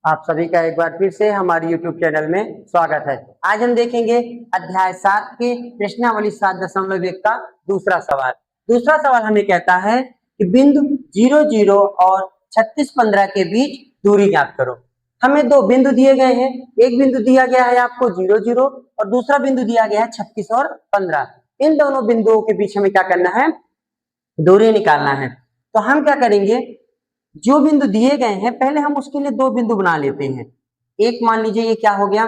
आप सभी का एक बार फिर से हमारे YouTube चैनल में स्वागत है। आज हम देखेंगे अध्याय 7 के प्रश्नावली 7.1 का दूसरा सवाल। दूसरा सवाल हमें कहता है कि बिंदु 0 0 और 36 15 के बीच दूरी ज्ञात करो। हमें दो बिंदु दिए गए हैं, एक बिंदु दिया गया है आपको 0 0 और दूसरा बिंदु दिया गया है 36 और 15। इन दोनों बिंदुओं के बीच हमें क्या करना है, दूरी निकालना है। तो हम क्या करेंगे, जो बिंदु दिए गए हैं पहले हम उसके लिए दो बिंदु बना लेते हैं। एक मान लीजिए ये क्या हो गया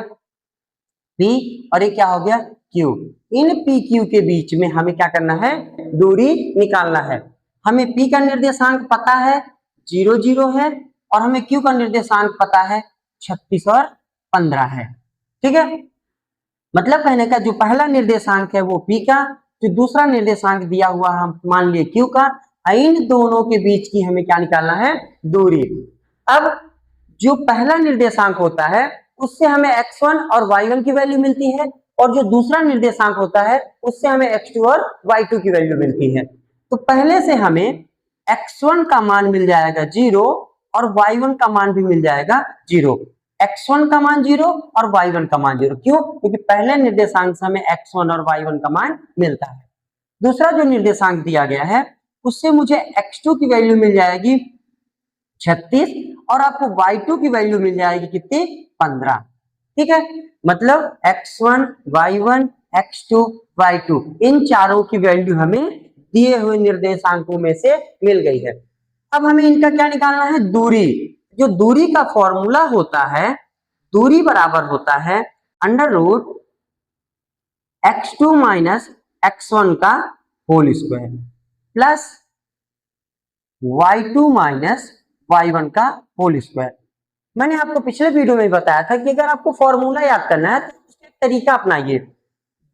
P और ये क्या हो गया Q। इन P Q के बीच में हमें क्या करना है, दूरी निकालना है। हमें P का निर्देशांक पता है 0 0 है और हमें Q का निर्देशांक पता है 36 और 15 है। ठीक है, मतलब कहने का जो पहला निर्देशांक है वो P का, जो दूसरा निर्देशांक दिया हुआ हम मान लिए Q का। इन दोनों के बीच की हमें क्या निकालना है, दूरी। अब जो पहला निर्देशांक होता है उससे हमें x1 और y1 की वैल्यू मिलती है और जो दूसरा निर्देशांक होता है उससे हमें x2 और y2 की वैल्यू मिलती है। तो पहले से हमें x1 का मान मिल जाएगा 0 और y1 का मान भी मिल जाएगा 0। x1 का मान 0 और y1 का मान 0। क्यों? क्योंकि पहले निर्देशांक से हमें x1 और y1 का मान मिलता है। दूसरा जो निर्देशांक दिया गया है उससे मुझे x2 की वैल्यू मिल जाएगी 36 और आपको y2 की वैल्यू मिल जाएगी कितनी, 15। ठीक है, मतलब x1 y1 x2 y2 इन चारों की वैल्यू हमें दिए हुए निर्देशांकों में से मिल गई है। अब हमें इनका क्या निकालना है, दूरी। जो दूरी का फॉर्मूला होता है, दूरी बराबर होता है under root x2 minus x1 का whole square plus y2 minus y1 का होल स्क्वायर। मैंने आपको पिछले वीडियो में बताया था कि अगर आपको फॉर्मूला याद करना है तो उसका तरीका अपनाइए,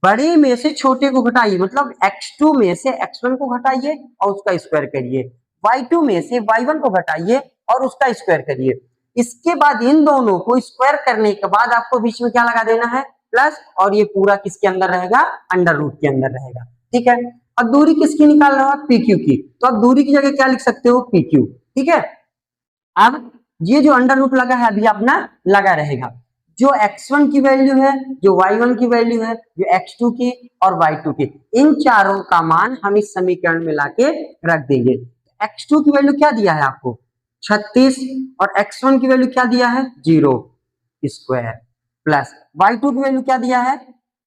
बड़े में से छोटे को घटाइए, मतलब x2 में से x1 को घटाइए और उसका स्क्वायर करिए, y2 में से y1 को घटाइए और उसका स्क्वायर करिए। इसके बाद इन दोनों को स्क्वायर करने के बाद आपको बीच में क्या लगा देना है, प्लस, और ये पूरा किसके अंदर रहेगा, अंडर रूट के अंदर रहेगा। ठीक है, अब दूरी किसकी निकाल रहे हो आप, PQ की। तो अब दूरी की जगह क्या लिख सकते हो, PQ। ठीक है, अब ये जो अंडर रूट लगा है अभी अपना लगा रहेगा। जो x1 की वैल्यू है, जो y1 की वैल्यू है, जो x2 की और y2 की, इन चारों का मान हम इस समीकरण में लाके रख देंगे। x2 की वैल्यू क्या दिया है आपको, 36 और x1 की वैल्यू क्या दिया है, 0 स्क्वायर प्लस y2 की वैल्यू क्या दिया है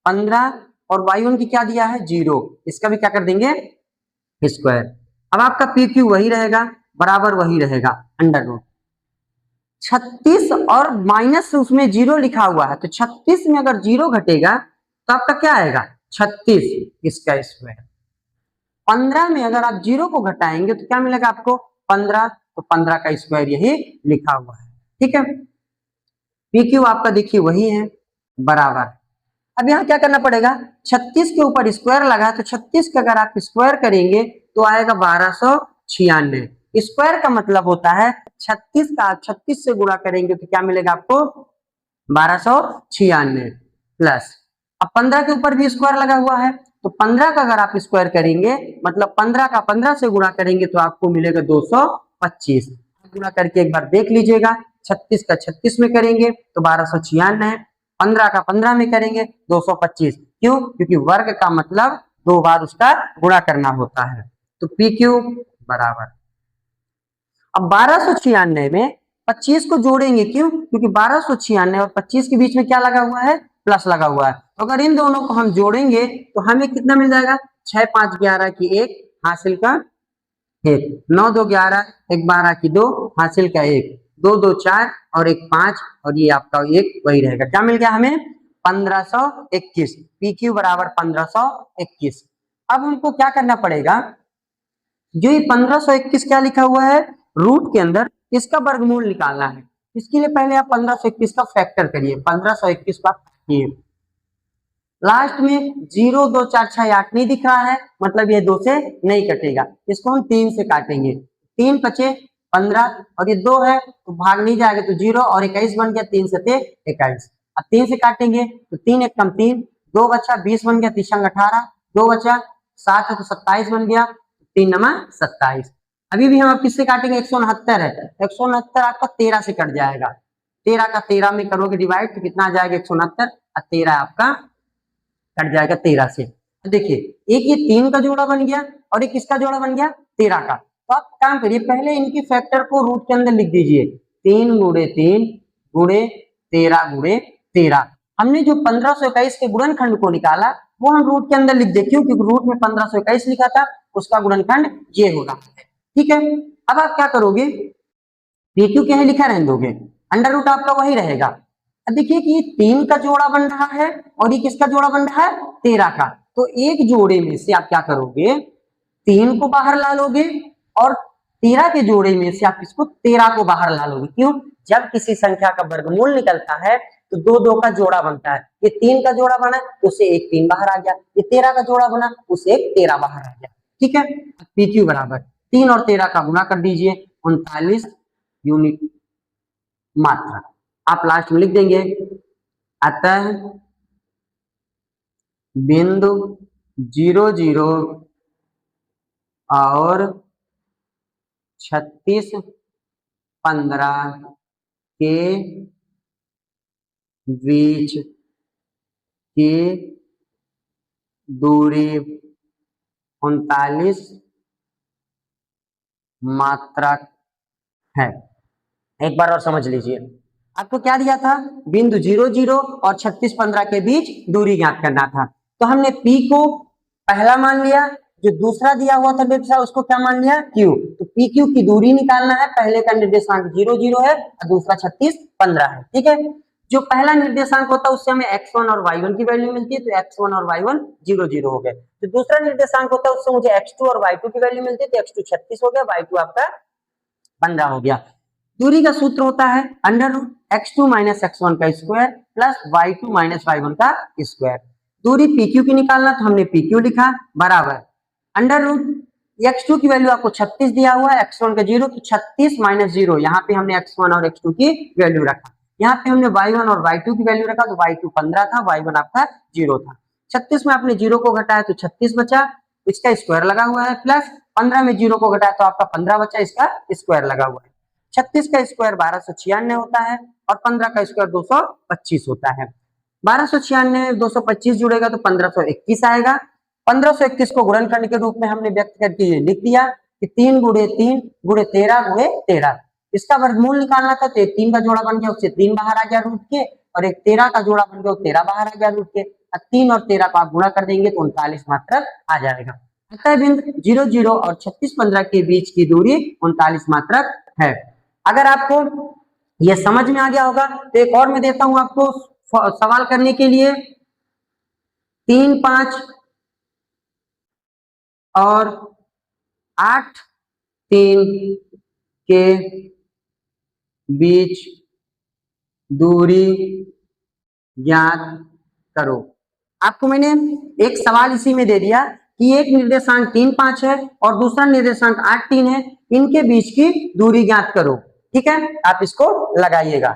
15 और y1 की क्या दिया है 0। इसका भी क्या कर देंगे, स्क्वायर। अब आपका PQ वही रहेगा, बराबर वही रहेगा अंडर रूट 36 और माइनस उसमें 0 लिखा हुआ है, तो 36 में अगर 0 घटेगा तो आपका क्या आएगा 36 इसका स्क्वायर। 15 में अगर आप 0 को घटाएंगे तो क्या मिलेगा आपको 15, तो 15 का स्क्वायर यही लिखा हुआ है। ठीक है, PQ आपका देखिए वही है, बराबर। अब यहाँ क्या करना पड़ेगा, 36 के ऊपर स्क्वायर लगा, तो 36 का अगर आप स्क्वायर करेंगे तो आएगा 1296। स्क्वायर का मतलब होता है 36 का 36 से गुणा करेंगे तो क्या मिलेगा आपको 1296 प्लस, अब 15 के ऊपर भी स्क्वायर लगा हुआ है तो 15 का अगर आप स्क्वायर करेंगे मतलब 15 का 15 से गुणा करेंगे तो आपको मिलेगा 225। गुणा करके एक बार देख लीजिएगा, 36 का 36 में करेंगे तो 1296, 15 का 15 में करेंगे 225। क्यों? क्योंकि वर्ग का मतलब 2 बार उसका गुणा करना होता है। तो PQ बराबर, अब 1296 में 25 को जोड़ेंगे, क्यों? क्योंकि 1296 और 25 के बीच में क्या लगा हुआ है, प्लस लगा हुआ है। तो अगर इन दोनों को हम जोड़ेंगे तो हमें कितना मिल जाएगा, 6 5 11 की 1 हासिल का 1, 9 2 11 1 12 की 2 हासिल का 1, 2 2 4 और 1 5 और ये आपका 1 वही रहेगा। क्या मिल गया हमें 1521। PQ बराबर 1521। अब हमको क्या करना पड़ेगा, जो ये 1521 क्या लिखा हुआ है रूट के अंदर, इसका वर्गमूल निकालना है। इसके लिए पहले आप 1521 का फैक्टर करिए, 1521 का काटिए। लास्ट में 0 2 4 6 8 नहीं दिख रहा है, मतलब ये 2 से नहीं कटेगा, इसको हम 3 से काटेंगे। 3 बचे 15 और ये 2 है तो भाग नहीं जाएगा तो 0 और 21 बन गया, 3 से 21। अब 3 से काटेंगे तो 3 एक कम 3, 2 बचा 20 बन गया, 3 18, 2 बचा 7 है तो 27 बन गया, 3 नमा 27। अभी भी हम किससे काटेंगे, 169 है, 169 आपका 13 से कट जाएगा, 13 का 13 में करोगे डिवाइड तो कितना आ जाएगा 169, और 13 आपका कट जाएगा 13 से। देखिए एक ये 3 का जोड़ा बन गया और एक किसका जोड़ा बन गया 13 का। तो आप काम करिए पहले इनकी फैक्टर को रूट के अंदर लिख दीजिए, 3 गुणे 3 गुणे 13 गुणे 13। हमने जो 1521 के गुणनखंड को निकाला वो हम रूट के अंदर लिख दे, क्योंकि रूट में 1521 लिखा था, उसका गुणनखंड ये होगा। ठीक है, अब आप क्या करोगे, PQ क्या है लिखा रहने दोगे, अंडर रूट आपका वही रहेगा। अब देखिए कि ये 3 का जोड़ा बन रहा है और ये किसका जोड़ा बन रहा है 13 का। तो एक जोड़े में से आप क्या करोगे, 3 को बाहर ला लोगे और 13 के जोड़े में से आप इसको 13 को बाहर ला लोगे। क्यों, जब किसी संख्या का वर्गमूल निकलता है तो 2 का जोड़ा बनता है। ये 3 का जोड़ा बना तो उसे एक 3 बाहर आ गया, ये 13 का जोड़ा बना उसे एक 13 बाहर आ गया। ठीक है, PQ बराबर 3 और 13 का गुणा कर दीजिए, 39 यूनिट मात्रा। आप लास्ट में लिख देंगे, अतः बिंदु 0 0 और 36 15 के बीच की दूरी 39 मात्रक है। एक बार और समझ लीजिए, आपको क्या दिया था, बिंदु 0 0 और 36 15 के बीच दूरी ज्ञात करना था। तो हमने P को पहला मान लिया, जो दूसरा दिया हुआ था निर्देशांक उसको क्या मान लिया Q। तो PQ की दूरी निकालना है, पहले का निर्देशांक 0 0 है और दूसरा 36 15 है। ठीक है, जो पहला निर्देशांक होता है उससे हमें x1 और y1 की वैल्यू मिलती है, तो x1 और y1 0 0 हो गए। जो दूसरा निर्देशांक होता है उससे मुझे x2 और y2 की वैल्यू मिलती है, तो x2 36 हो गया, y2 आपका 15 हो गया। दूरी का सूत्र होता है under root x2 minus x1 का square plus y2 minus y1 का स्क्वायर। दूरी PQ की निकालना तो हमने PQ लिखा बराबर अंडर रूट x2 की वैल्यू आपको 36 दिया हुआ है, x1 का 0, तो 36 माइनस 0, यहाँ पे हमने x1 और x2 की वैल्यू रखा, यहाँ पे हमने y1 और y2 की वैल्यू रखा, तो y2 15 था, y1 आपका 0 था। 36 में आपने 0 को घटाया तो 36 बचा, इसका स्क्वायर लगा हुआ है, प्लस 15 में 0 को घटाया तो आपका 15 बचा, इसका स्क्वायर लगा हुआ है। 36 का स्क्वायर 1296 होता है और 15 का स्क्वायर 225 होता है। 1296 225 जुड़ेगा तो 1521 आएगा। 1521 को गुणनखंड के रूप में हमने व्यक्त करके ये लिख दिया कि 3 गुणे 3 गुणे 13 गुणे 13। इसका वर्गमूल निकालना था तो 3 का जोड़ा बन गया, उससे 3 बाहर आ गया रूट के, और एक 13 का जोड़ा बन गया, 13 बाहर आ गया रूट के। 3 और 13 को आप गुणा कर देंगे तो 39 मात्रक आ जाएगा। अतः बिंदु 0 0 और 36 15 के बीच की दूरी 39 मात्रक है। अगर आपको यह समझ में आ गया होगा तो एक और मैं देता हूं आपको सवाल करने के लिए। 3 5 और 8 3 के बीच दूरी ज्ञात करो। आपको मैंने एक सवाल इसी में दे दिया कि एक निर्देशांक 3 5 है और दूसरा निर्देशांक 8 3 है, इनके बीच की दूरी ज्ञात करो। ठीक है, आप इसको लगाइएगा।